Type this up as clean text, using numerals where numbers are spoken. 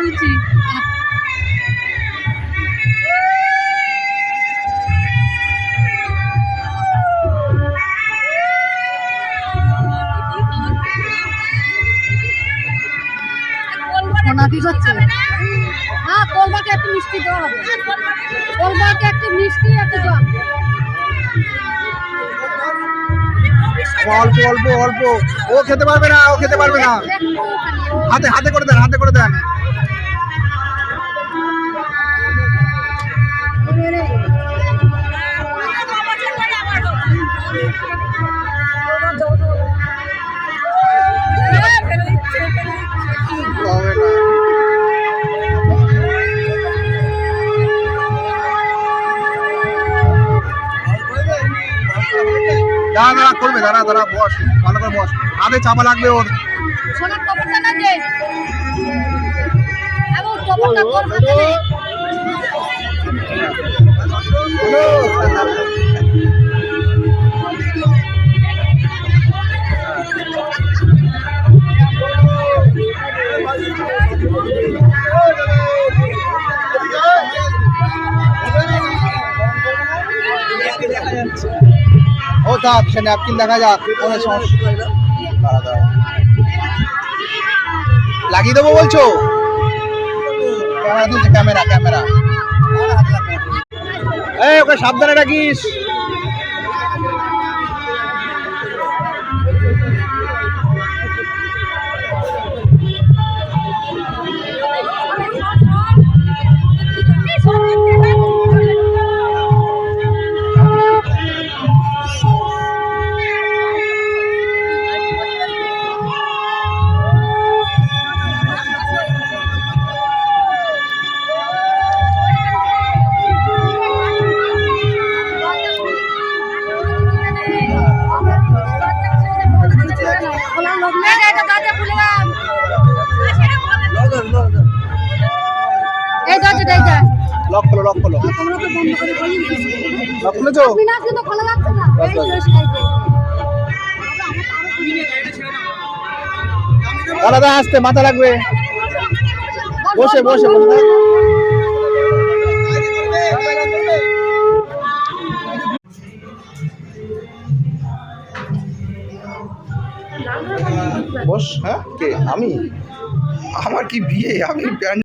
বলছি। সোনা কি করছে? হ্যাঁ, কলবাকে একটু মিষ্টি দেওয়া হবে। কলবাকে একটু মিষ্টি একটু জল। অল্প অল্প অল্প, ও খেতে পারবে না, ও খেতে পারবে না। হাতে হাতে করে দেন, হাতে করে দেন। দাঁড়া দাঁড়া করবে, দাঁড়া দাঁড়া, বস, ভালো করে বস। হাতে চাপা লাগবে ওর। সোনার কবরটা না দে, এবং কবরটা তোর হাতে নে। ও থাক, সে ন্যাপকিন দেখা যাক, কোনো সমস্যা। দাঁড়া দাঁড়া, লাগিয়ে দেবো বলছো? ক্যামেরা তুলছে, ক্যামেরা ক্যামেরা। এই ওকে সাবধানে রাখিস। লক খোলো, লক খোলো, লক খুলেছো? দাদা আসতে মাথা লাগবে, বসে বসে বসে। বস। হ্যাঁ কে? আমি? আমার কি বিয়ে? আমি